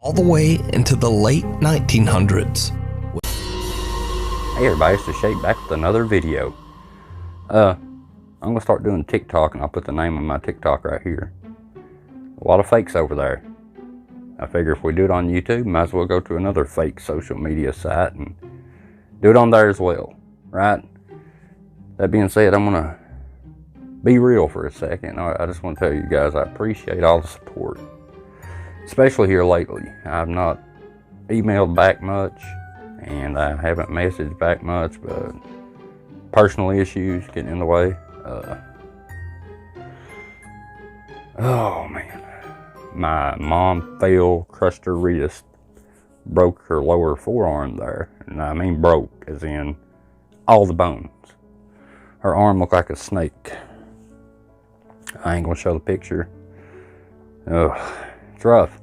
all the way into the late 1900s. Hey everybody, it's the Shape back with another video. I'm gonna start doing TikTok, and I'll put the name of my TikTok right here. A lot of fakes over there. I figure if we do it on YouTube, might as well go to another fake social media site and do it on there as well, right? That being said, I'm gonna be real for a second. I just want to tell you guys I appreciate all the support, especially here lately. I've not emailed back much, and I haven't messaged back much, but personal issues getting in the way. Oh man, my mom fell, crushed her wrist, broke her lower forearm there, and I mean broke as in all the bones. Her arm looked like a snake. I ain't gonna show the picture. Oh, it's rough.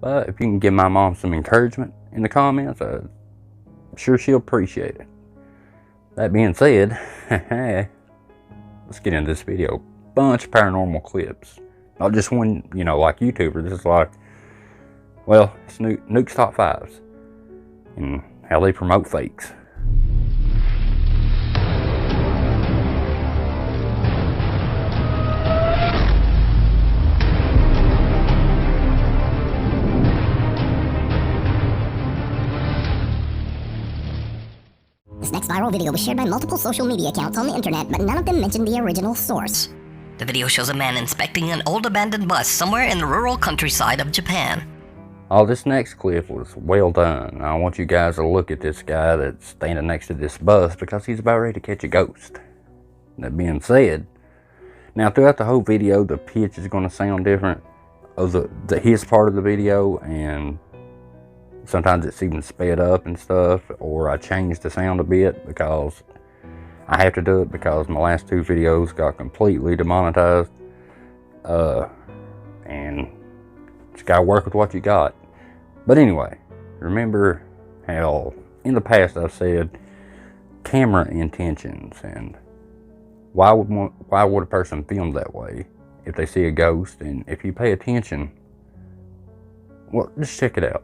But if you can give my mom some encouragement in the comments, I'm sure she'll appreciate it. That being said, let's get into this video. Bunch of paranormal clips. Not just one, you know, like YouTuber. This is like, well, it's Nuke's Top 5's and how they promote fakes. This next viral video was shared by multiple social media accounts on the internet, but none of them mentioned the original source. The video shows a man inspecting an old abandoned bus somewhere in the rural countryside of Japan. Oh, this next clip was well done. I want you guys to look at this guy that's standing next to this bus because he's about ready to catch a ghost. That being said, now throughout the whole video, the pitch is going to sound different of his part of the video, and sometimes it's even sped up and stuff, or I changed the sound a bit because I have to do it because my last two videos got completely demonetized. And just gotta work with what you got. But anyway, remember how in the past I've said camera intentions and why would a person film that way if they see a ghost? And if you pay attention, well, just check it out.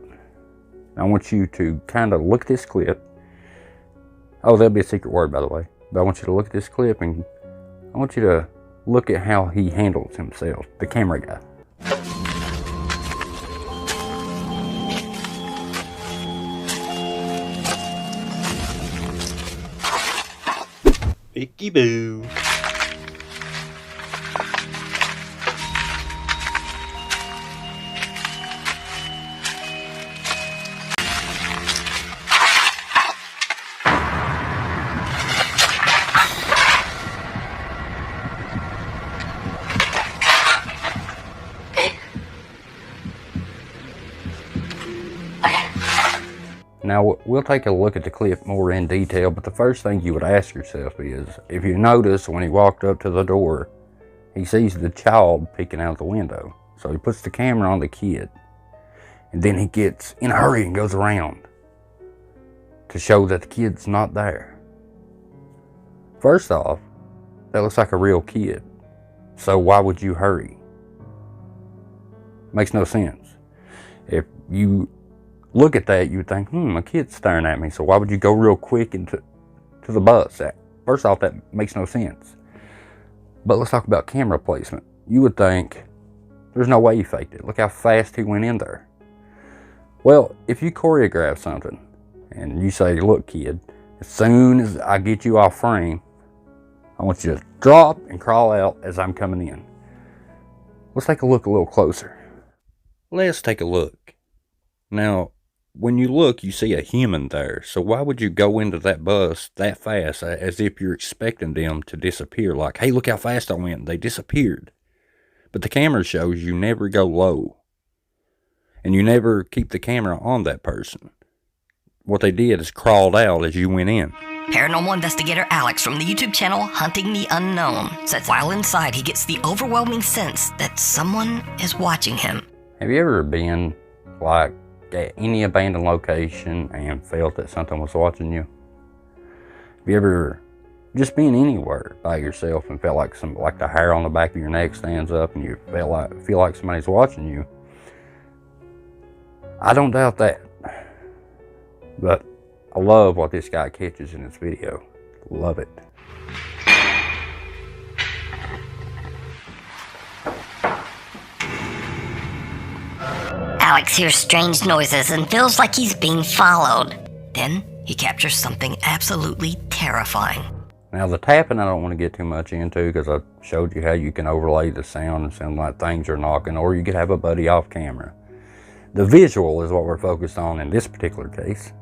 I want you to kind of look at this clip. Oh, there'll be a secret word, by the way. But I want you to look at this clip, and I want you to look at how he handles himself, the camera guy. Icky boo. Now, we'll take a look at the clip more in detail, but the first thing you would ask yourself is, if you notice when he walked up to the door, he sees the child peeking out the window. So he puts the camera on the kid, and then he gets in a hurry and goes around to show that the kid's not there. First off, that looks like a real kid. So why would you hurry? Makes no sense. If you look at that, you would think, a kid's staring at me, so why would you go real quick into the bus? First off, that makes no sense. But let's talk about camera placement. You would think, there's no way he faked it. Look how fast he went in there. Well, if you choreograph something, and you say, look kid, as soon as I get you off frame, I want you to drop and crawl out as I'm coming in. Let's take a look a little closer. Let's take a look. Now, when you look, you see a human there. So why would you go into that bus that fast as if you're expecting them to disappear? Like, hey, look how fast I went. They disappeared. But the camera shows you never go low. And you never keep the camera on that person. What they did is crawled out as you went in. Paranormal investigator Alex from the YouTube channel Hunting the Unknown says while inside he gets the overwhelming sense that someone is watching him. Have you ever been like at any abandoned location and felt that something was watching you? Have you ever just been anywhere by yourself and felt like the hair on the back of your neck stands up and you feel like somebody's watching you? I don't doubt that. But I love what this guy catches in this video. Love it. Alex hears strange noises and feels like he's being followed. Then he captures something absolutely terrifying. Now the tapping I don't want to get too much into because I showed you how you can overlay the sound and sound like things are knocking, or you could have a buddy off camera. The visual is what we're focused on in this particular case.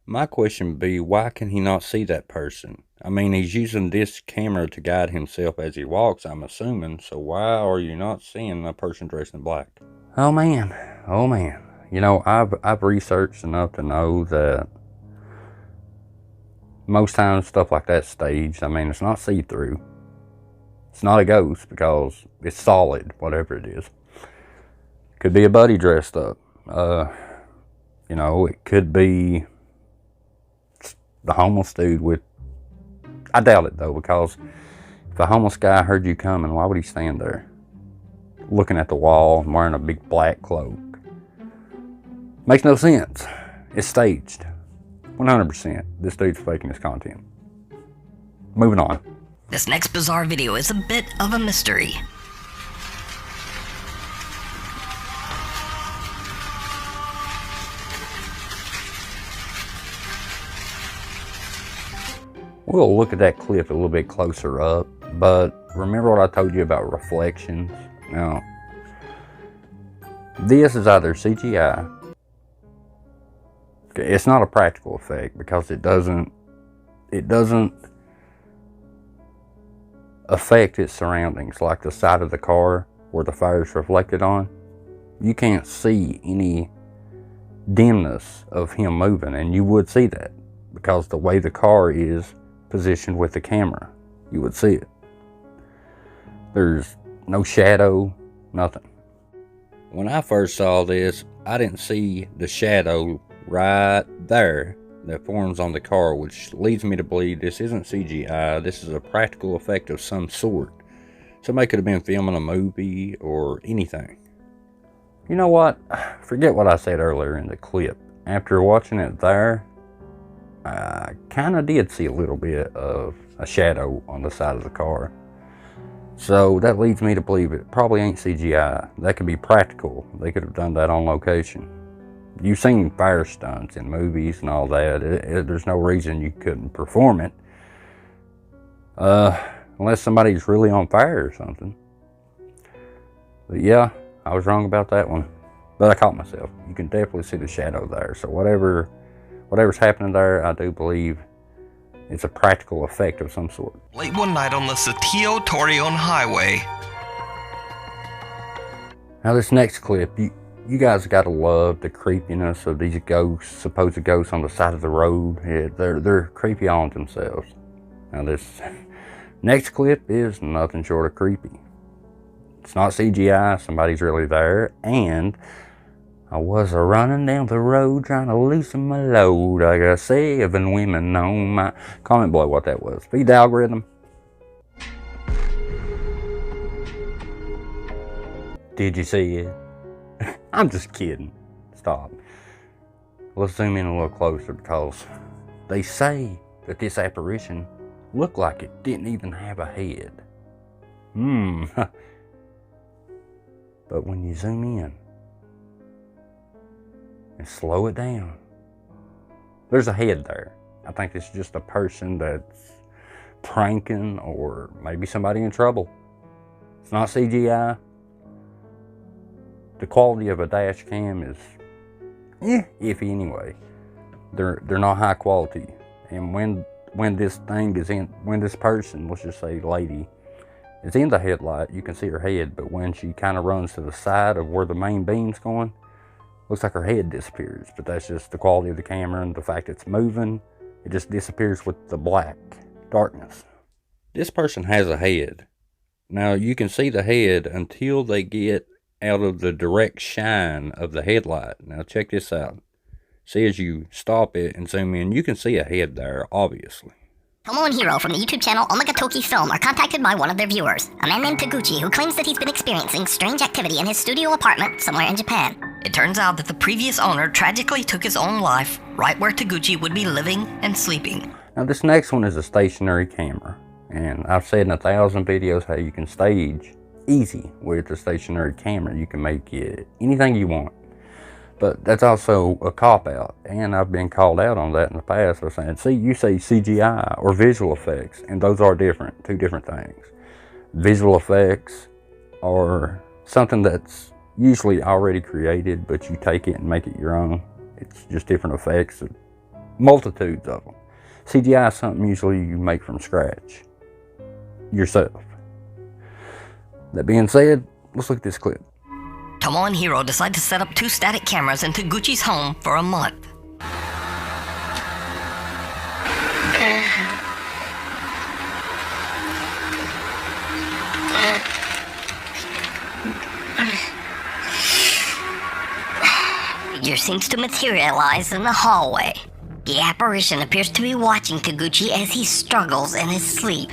My question would be, why can he not see that person? I mean, he's using this camera to guide himself as he walks, I'm assuming, so why are you not seeing a person dressed in black? Oh man, oh man. You know, I've researched enough to know that most times stuff like that's staged. I mean, it's not see-through. It's not a ghost because it's solid, whatever it is. Could be a buddy dressed up. You know, it could be the homeless dude with, I doubt it though, because if a homeless guy heard you coming, why would he stand there looking at the wall and wearing a big black cloak? Makes no sense. It's staged. 100%. This dude's faking his content. Moving on. This next bizarre video is a bit of a mystery. We'll look at that clip a little bit closer up, but remember what I told you about reflections? Now, this is either CGI. It's not a practical effect because it doesn't affect its surroundings, like the side of the car where the fire is reflected on. You can't see any dimness of him moving, and you would see that because the way the car is positioned with the camera, you would see it. There's no shadow, nothing. When I first saw this, I didn't see the shadow right there that forms on the car, which leads me to believe this isn't CGI. This is a practical effect of some sort. Somebody could have been filming a movie or anything. You know what? Forget what I said earlier in the clip. After watching it there, I kind of did see a little bit of a shadow on the side of the car. So that leads me to believe it probably ain't CGI. That could be practical. They could have done that on location. You've seen fire stunts in movies and all that. There's no reason you couldn't perform it. Unless somebody's really on fire or something. But yeah, I was wrong about that one. But I caught myself. You can definitely see the shadow there. So whatever's happening there, I do believe it's a practical effect of some sort. Late one night on the Satio Torreon Highway. Now this next clip, you guys gotta love the creepiness of these ghosts, supposed ghosts on the side of the road. Yeah, they're creepy on themselves. Now this next clip is nothing short of creepy. It's not CGI, somebody's really there, and I was running down the road trying to loosen my load. I got 7 women on my... Comment below what that was. Feed the algorithm. Did you see it? I'm just kidding. Stop. Let's zoom in a little closer because they say that this apparition looked like it didn't even have a head. But when you zoom in and slow it down, there's a head there. I think it's just a person that's pranking or maybe somebody in trouble. It's not CGI. The quality of a dash cam is iffy anyway. They're not high quality. And when this thing is in, when this person, let's just say lady, is in the headlight, you can see her head, but when she kind of runs to the side of where the main beam's going, looks like her head disappears. But that's just the quality of the camera and the fact it's moving. It just disappears with the black darkness. This person has a head. Now you can see the head until they get out of the direct shine of the headlight. Now check this out. See, as you stop it and zoom in, you can see a head there, obviously. Tomo and Hiro from the YouTube channel Omagatoki Film are contacted by one of their viewers, a man named Taguchi, who claims that he's been experiencing strange activity in his studio apartment somewhere in Japan. It turns out that the previous owner tragically took his own life right where Taguchi would be living and sleeping. Now this next one is a stationary camera, and I've said in 1,000 videos how you can stage easy with a stationary camera. You can make it anything you want. But that's also a cop-out, and I've been called out on that in the past for saying, see, you say CGI or visual effects, and those are different, two different things. Visual effects are something that's usually already created, but you take it and make it your own. It's just different effects, multitudes of them. CGI is something usually you make from scratch, yourself. That being said, let's look at this clip. Tomo and Hiro decide to set up 2 static cameras in Taguchi's home for a month. Figure seems to materialize in the hallway. The apparition appears to be watching Taguchi as he struggles in his sleep.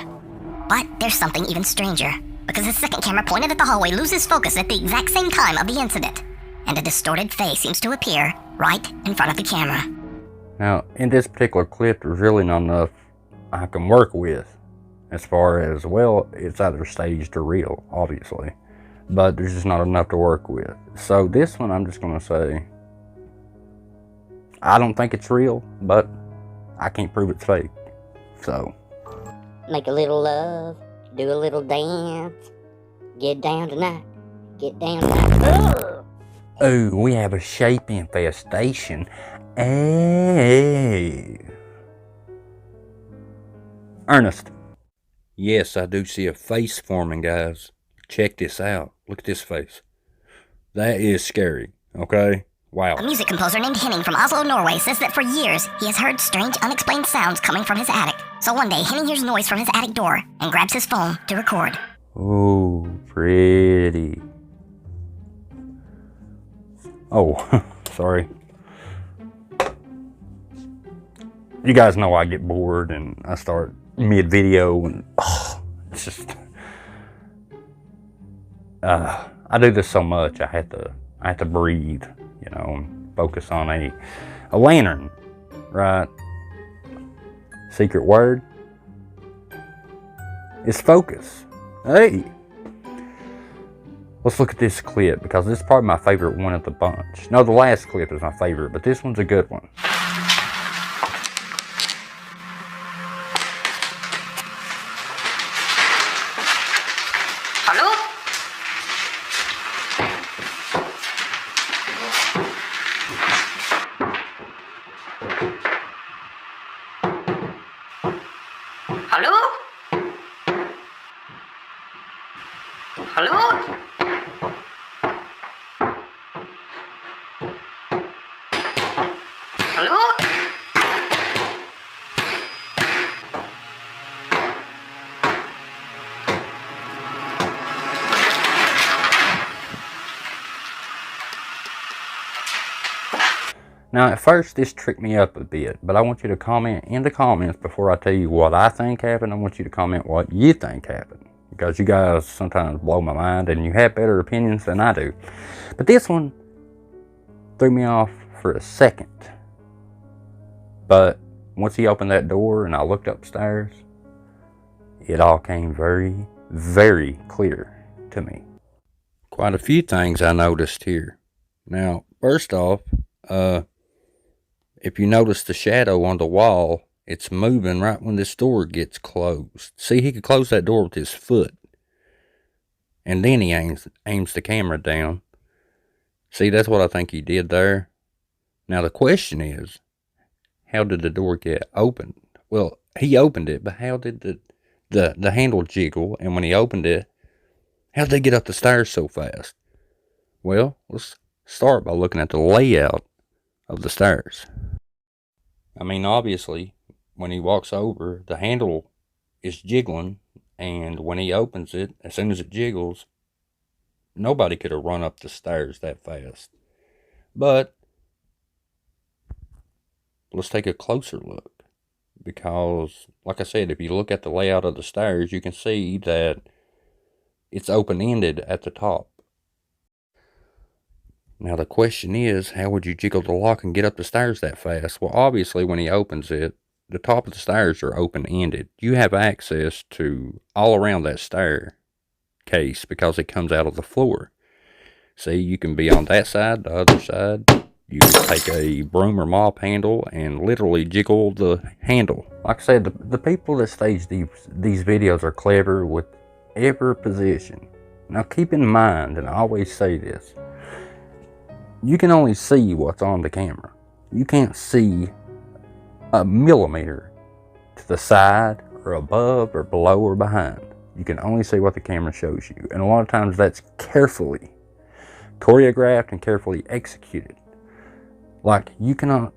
But there's something even stranger, because the second camera pointed at the hallway loses focus at the exact same time of the incident, and a distorted face seems to appear right in front of the camera. Now, in this particular clip, there's really not enough I can work with as far as, well, it's either staged or real, obviously, but there's just not enough to work with. So this one, I'm just going to say, I don't think it's real, but I can't prove it's fake, so. Make a little love, do a little dance, get down tonight, get down tonight. Oh, we have a shape infestation. Hey. Ernest. Yes, I do see a face forming, guys. Check this out. Look at this face. That is scary, okay? Wow. A music composer named Henning from Oslo, Norway says that for years he has heard strange, unexplained sounds coming from his attic. So one day, Henning hears noise from his attic door and grabs his phone to record. Oh, pretty. Oh, sorry. You guys know I get bored and I start mid-video and it's just... I do this so much, I have to breathe, you know, and focus on a lantern, right? Secret word is focus. Hey! Let's look at this clip, because this is probably my favorite one of the bunch. No, the last clip is my favorite, but this one's a good one. Hello? Hello? Hello? Hello? Now, at first, this tricked me up a bit, but I want you to comment in the comments before I tell you what I think happened. I want you to comment what you think happened, because you guys sometimes blow my mind and you have better opinions than I do. But this one threw me off for a second. But once he opened that door and I looked upstairs, it all came very, very clear to me. Quite a few things I noticed here. Now, first off, if you notice the shadow on the wall, it's moving right when this door gets closed. See, he could close that door with his foot. And then he aims the camera down. See, that's what I think he did there. Now the question is, how did the door get opened? Well, he opened it, but how did the handle jiggle? And when he opened it, how did they get up the stairs so fast? Well, let's start by looking at the layout of the stairs. I mean, obviously, when he walks over, the handle is jiggling, and when he opens it, as soon as it jiggles, nobody could have run up the stairs that fast. But let's take a closer look. Because, like I said, if you look at the layout of the stairs, you can see that it's open-ended at the top. Now the question is, how would you jiggle the lock and get up the stairs that fast? Well, obviously when he opens it, the top of the stairs are open-ended. You have access to all around that staircase because it comes out of the floor. See, you can be on that side, the other side. You can take a broom or mop handle and literally jiggle the handle. Like I said, the people that stage these videos are clever with every position. Now keep in mind, and I always say this, you can only see what's on the camera. You can't see a millimeter to the side or above or below or behind. You can only see what the camera shows you. And a lot of times that's carefully choreographed and carefully executed. Like, you cannot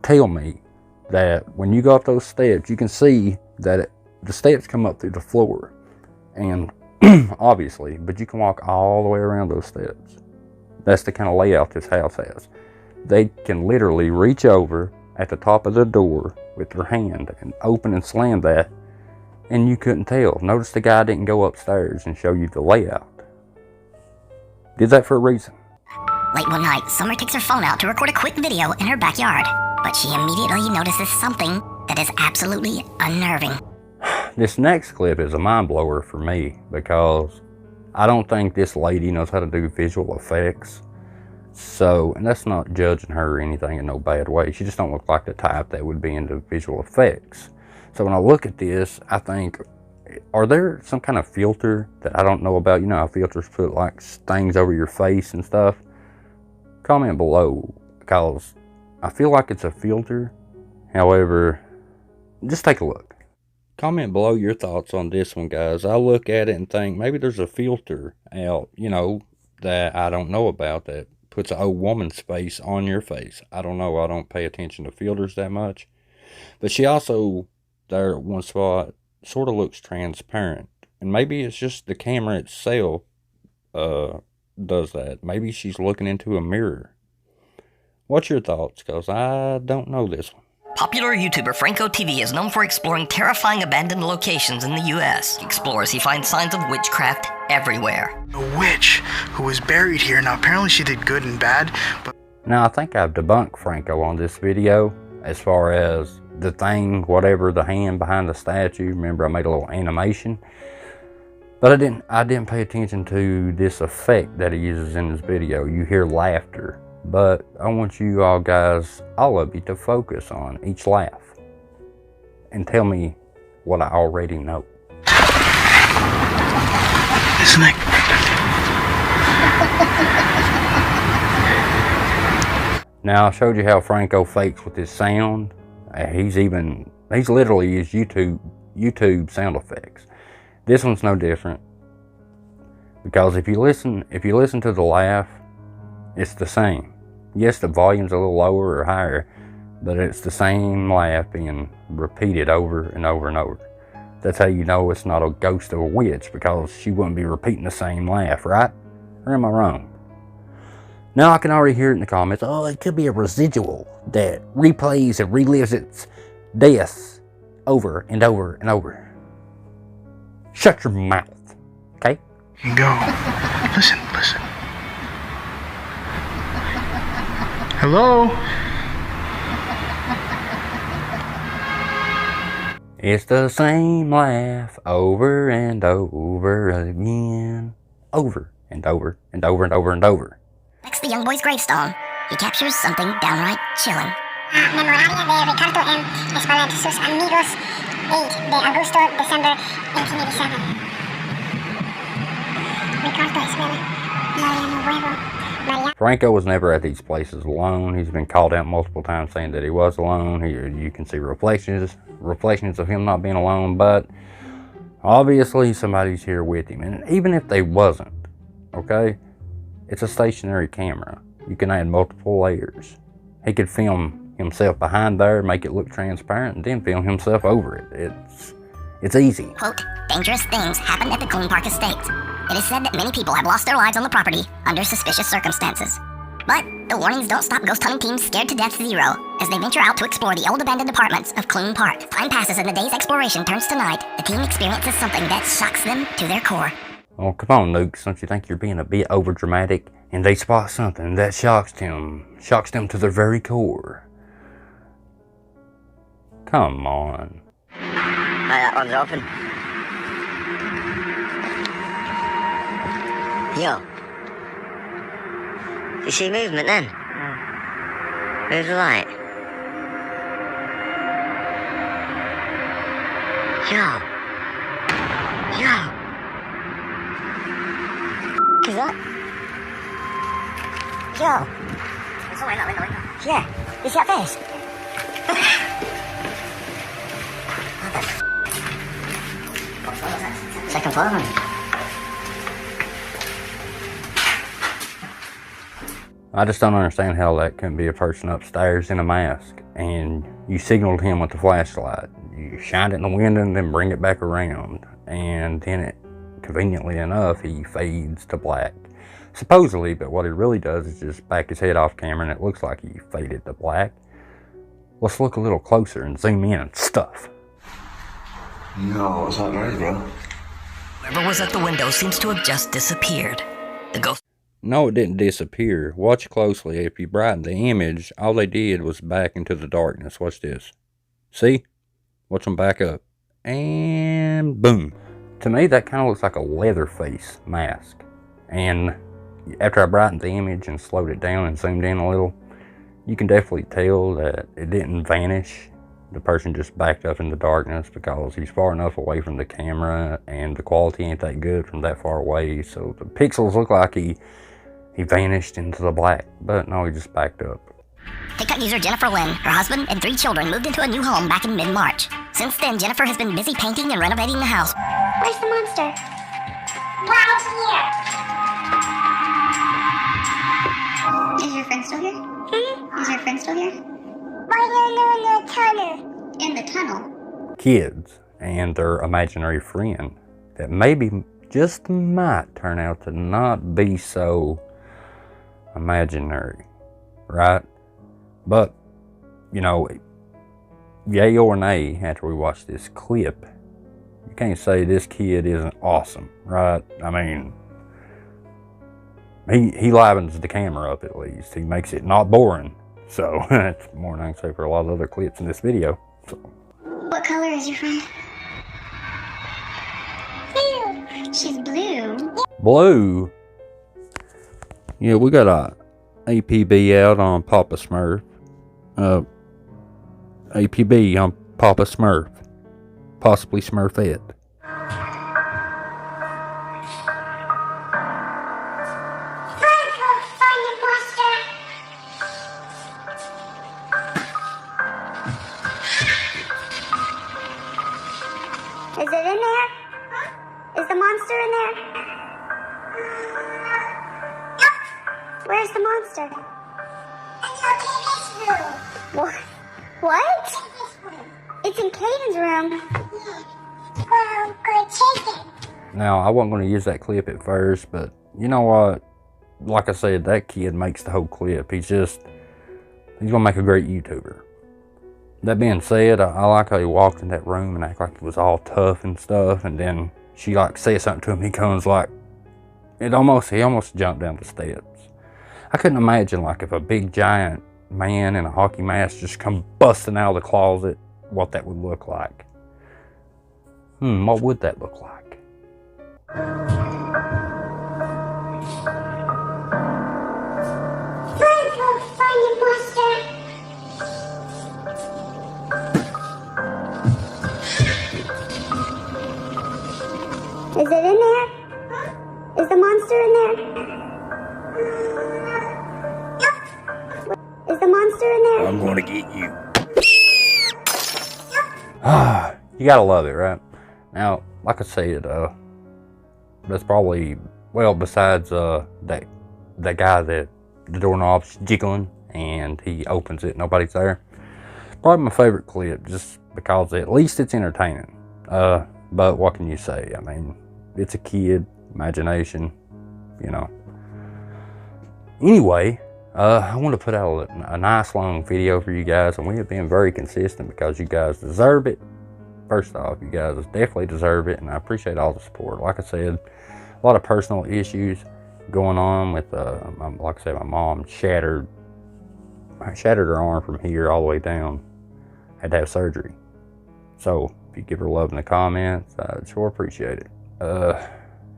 tell me that when you go up those steps, you can see that the steps come up through the floor. And obviously, but you can walk all the way around those steps. That's the kind of layout this house has. They can literally reach over at the top of the door with their hand and open and slam that, and you couldn't tell. Notice the guy didn't go upstairs and show you the layout. Did that for a reason. Late one night, Summer takes her phone out to record a quick video in her backyard, but she immediately notices something that is absolutely unnerving. This next clip is a mind blower for me because I don't think this lady knows how to do visual effects. So, and that's not judging her or anything in no bad way. She just don't look like the type that would be into visual effects. So when I look at this, I think, are there some kind of filter that I don't know about? You know how filters put like things over your face and stuff? Comment below, because I feel like it's a filter. However, just take a look. Comment below your thoughts on this one, guys. I look at it and think maybe there's a filter out, you know, that I don't know about that puts an old woman's face on your face. I don't know. I don't pay attention to filters that much. But she also, there at one spot, sort of looks transparent. And maybe it's just the camera itself does that. Maybe she's looking into a mirror. What's your thoughts? Because I don't know this one. Popular YouTuber Franco TV is known for exploring terrifying abandoned locations in the U.S. He explores, he finds signs of witchcraft everywhere. A witch who was buried here. Now, apparently she did good and bad, but... Now, I think I've debunked Franco on this video as far as the thing, whatever, the hand behind the statue. Remember, I made a little animation. But I didn't pay attention to this effect that he uses in his video. You hear laughter. But I want you all guys, all of you, to focus on each laugh and tell me what I already know. Isn't it? Now, I showed you how Franco fakes with his sound. He's literally used YouTube sound effects. This one's no different, because if you listen to the laugh, it's the same. Yes, the volume's a little lower or higher, but it's the same laugh being repeated over and over and over. That's how you know it's not a ghost of a witch, because she wouldn't be repeating the same laugh, right? Or am I wrong? Now I can already hear it in the comments. Oh, it could be a residual that replays and relives its deaths over and over and over. Shut your mouth, okay? You go. Listen. Hello? It's the same laugh over and over again. Over and over and over and over and over. Next, the young boy's gravestone. He captures something downright chilling. Memoraria de Ricardo M. Espalda de sus amigos 8 de agosto, December 1887. Ricardo Espalda, Maria Nuevo, Franco was never at these places alone. He's been called out multiple times saying that he was alone. You can see reflections of him not being alone, but obviously somebody's here with him. And even if they wasn't, okay, it's a stationary camera. You can add multiple layers. He could film himself behind there, make it look transparent, and then film himself over it. It's easy. Quote, dangerous things happen at the Clean Park Estate. It is said that many people have lost their lives on the property under suspicious circumstances. But the warnings don't stop ghost hunting teams scared to death zero as they venture out to explore the old abandoned apartments of Clune Park. Time passes and the day's exploration turns to night. The team experiences something that shocks them to their core. Oh, come on, Nukes. Don't you think you're being a bit overdramatic? And they spot something that shocks them to their very core. Come on. That one's open. Yo. You see movement then? Move the light. Yo. Is that? Yo. It's all in that window. Yeah. You see that face? Second floor, man. I just don't understand how that couldn't be a person upstairs in a mask. And you signaled him with the flashlight. You shined it in the window and then bring it back around. And then it, conveniently enough, he fades to black. Supposedly, but what he really does is just back his head off camera and it looks like he faded to black. Let's look a little closer and zoom in and stuff. No, what's that noise, bro? Whoever was at the window seems to have just disappeared. The ghost. No, it didn't disappear. Watch closely. If you brighten the image, all they did was back into the darkness. Watch this. See? Watch them back up. And boom. To me, that kind of looks like a Leatherface mask. And after I brightened the image and slowed it down and zoomed in a little, you can definitely tell that it didn't vanish. The person just backed up in the darkness because he's far enough away from the camera and the quality ain't that good from that far away. So the pixels look like he vanished into the black, but no, he just backed up. TikTok user Jennifer Lynn, her husband, and 3 children moved into a new home back in mid-March. Since then, Jennifer has been busy painting and renovating the house. Where's the monster? Right here. Is your friend still here? Is your friend still here? Why in the tunnel? In the tunnel? Kids and their imaginary friend that maybe just might turn out to not be so imaginary, right? But, you know, yay or nay, after we watch this clip, you can't say this kid isn't awesome, right? I mean, he livens the camera up at least. He makes it not boring. So, that's more than I can say for a lot of other clips in this video. So. What color is your friend? Blue. She's blue. Blue? Yeah, we got a APB out on Papa Smurf. APB on Papa Smurf. Possibly Smurfette. Is it in there? Is the monster in there? Where's the monster? What? It's in Caden's room. Well, go take it. Now, I wasn't going to use that clip at first, but you know what? Like I said, that kid makes the whole clip. He's going to make a great YouTuber. That being said, I like how he walked in that room and acted like he was all tough and stuff, and then she like said something to him, he comes like, he almost jumped down the steps. I couldn't imagine like if a big giant man in a hockey mask just come busting out of the closet, what that would look like. What would that look like? Is it in there? Is the monster in there? Is the monster in there? I'm gonna get you. You gotta love it, right? Now, like I said, that's probably, well, besides that guy that the doorknob's jiggling and he opens it, nobody's there. Probably my favorite clip, just because at least it's entertaining. But what can you say? I mean, it's a kid, imagination, you know. Anyway, I want to put out a nice long video for you guys, and we have been very consistent because you guys deserve it. First off, you guys definitely deserve it, and I appreciate all the support. Like I said, a lot of personal issues going on with, like I said, my mom shattered her arm from here all the way down. Had to have surgery. So if you give her love in the comments, I'd sure appreciate it.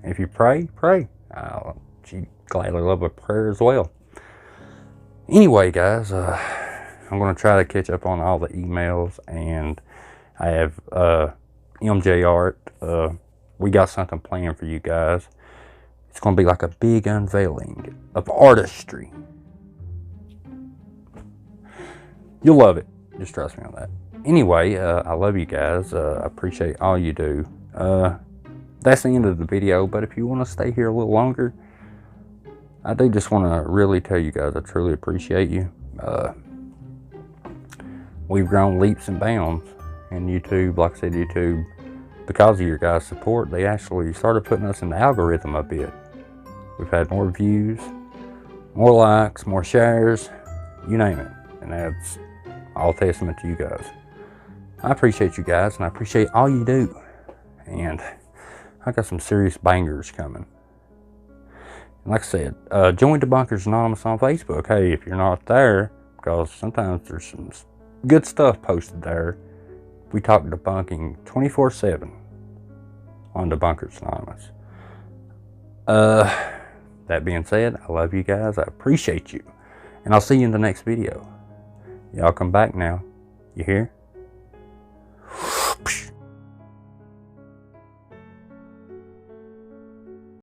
If you pray. She'd gladly love a prayer as well. Anyway, guys, I'm going to try to catch up on all the emails, and I have MJ Art. We got something planned for you guys. It's going to be like a big unveiling of artistry. You'll love it. Just trust me on that. Anyway, I love you guys. I appreciate all you do. That's the end of the video, but if you want to stay here a little longer, I do just want to really tell you guys I truly appreciate you. We've grown leaps and bounds in YouTube. Like I said, YouTube, because of your guys' support, they actually started putting us in the algorithm a bit. We've had more views, more likes, more shares, you name it. And that's all testament to you guys. I appreciate you guys, and I appreciate all you do. And I got some serious bangers coming. And like I said, join Debunkers Anonymous on Facebook. Hey, if you're not there, because sometimes there's some good stuff posted there. We talk debunking 24/7 on Debunkers Anonymous. That being said, I love you guys. I appreciate you. And I'll see you in the next video. Y'all come back now. You hear?